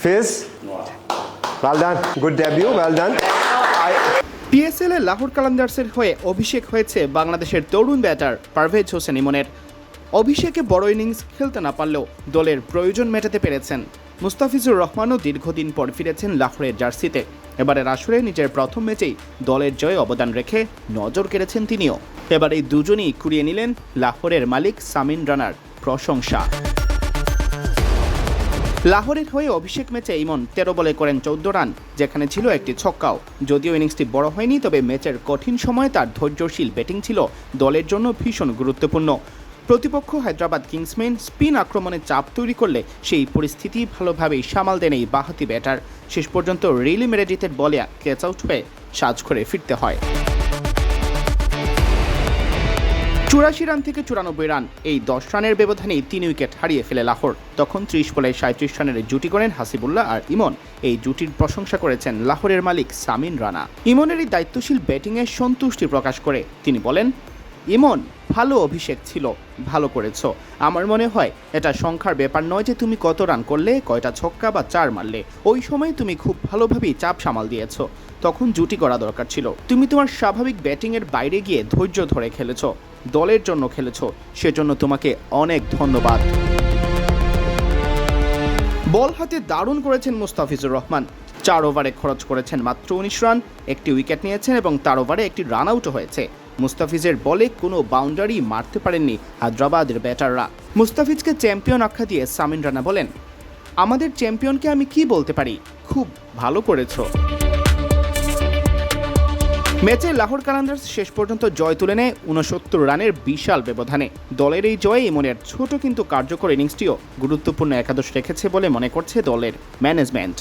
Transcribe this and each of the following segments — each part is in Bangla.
Fizz, well done. Good debut, well done. PSL এ লাহোর কালান্দার্সের হয়ে অভিষেক হয়েছে বাংলাদেশের তরুণ ব্যাটার পারভেজ হোসেন ইমনের। অভিষেকে বড় ইনিংস খেলতে না পারলেও দলের প্রয়োজন মেটাতে পেরেছেন। মুস্তাফিজুর রহমানও দীর্ঘদিন পর ফিরেছেন লাহোরের জার্সিতে। এবারের আসরে নিজের প্রথম ম্যাচেই দলের জয়ে অবদান রেখে নজর কেড়েছেন তিনিও। এবার এই দুজনই কুড়িয়ে নিলেন লাহোরের মালিক সামিন রানার প্রশংসা। লাহোরের হয়ে অভিষেক ম্যাচে ইমন 13 বলে করেন 14 রান, যেখানে ছিল একটি ছক্কাও। যদিও ইনিংসটি বড় হয়নি, তবে ম্যাচের কঠিন সময়ে তার ধৈর্যশীল ব্যাটিং ছিল দলের জন্য ভীষণ গুরুত্বপূর্ণ। প্রতিপক্ষ হায়দ্রাবাদ কিংসম্যান স্পিন আক্রমণে চাপ তৈরি করলে সেই পরিস্থিতি ভালোভাবেই সামাল দেন এই বাঁহাতি ব্যাটার। শেষ পর্যন্ত রিলি মেরেডিথের বলে ক্যাচ আউট হয়ে সাজ করে ফিরতে হয়। 84 রান থেকে 94 রান, এই 10 রানের ব্যবধানেই 3 উইকেট হারিয়ে ফেলে লাহোর। তখন 30 বলে 37 রানের জুটি করেন হাসিবুল্লাহ আর ইমন। এই জুটির প্রশংসা করেছেন লাহোরের মালিক সামিন রানা। ইমনের এই দায়িত্বশীল ব্যাটিংয়ে সন্তুষ্টি প্রকাশ করে তিনি বলেন, ইমন, ভালো অভিষেক ছিল, ভালো করেছো। আমার মনে হয় এটা সংখ্যার ব্যাপার নয় যে তুমি কত রান করলে, কয়টা ছক্কা বা 4 মারলে। ওই সময় তুমি খুব ভালোভাবেই চাপ সামাল দিয়েছো। তখন জুটি করা দরকার ছিল। তুমি তোমার স্বাভাবিক ব্যাটিংয়ের বাইরে গিয়ে ধৈর্য ধরে খেলেছো, দলের জন্য খেলেছো, সেজন্য তোমাকে অনেক ধন্যবাদ। বল হাতে দারুণ করেছেন মুস্তাফিজুর রহমান। 4 ওভারে খরচ করেছেন মাত্র 19 রান, একটি উইকেট নিয়েছেন এবং তার ওভারে একটি রান আউটও হয়েছে। মুস্তাফিজের বলে কোনো বাউন্ডারি মারতে পারেননি হায়দ্রাবাদের ব্যাটাররা। মুস্তাফিজকে চ্যাম্পিয়ন আখ্যা দিয়ে সামিন রানা বলেন, আমাদের চ্যাম্পিয়নকে আমি কি বলতে পারি, খুব ভালো করেছো। ম্যাচে লাহোর কালান্দার্স শেষ পর্যন্ত জয় তুলে নেয় 69 রানের বিশাল ব্যবধানে। দলের এই জয়ে ইমনের ছোট কিন্তু কার্যকর ইনিংসটিও গুরুত্বপূর্ণ একাদশ রেখেছে বলে মনে করছে দলের ম্যানেজমেন্ট।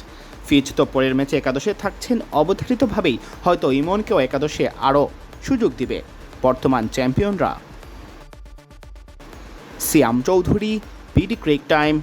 ফিচ তো পরের ম্যাচে একাদশে থাকছেন অবধারিতভাবেই, হয়তো ইমনকেও একাদশে আরও সুযোগ দিবে বর্তমান চ্যাম্পিয়নরা। সিয়াম চৌধুরী, বিডি ক্রিক টাইম।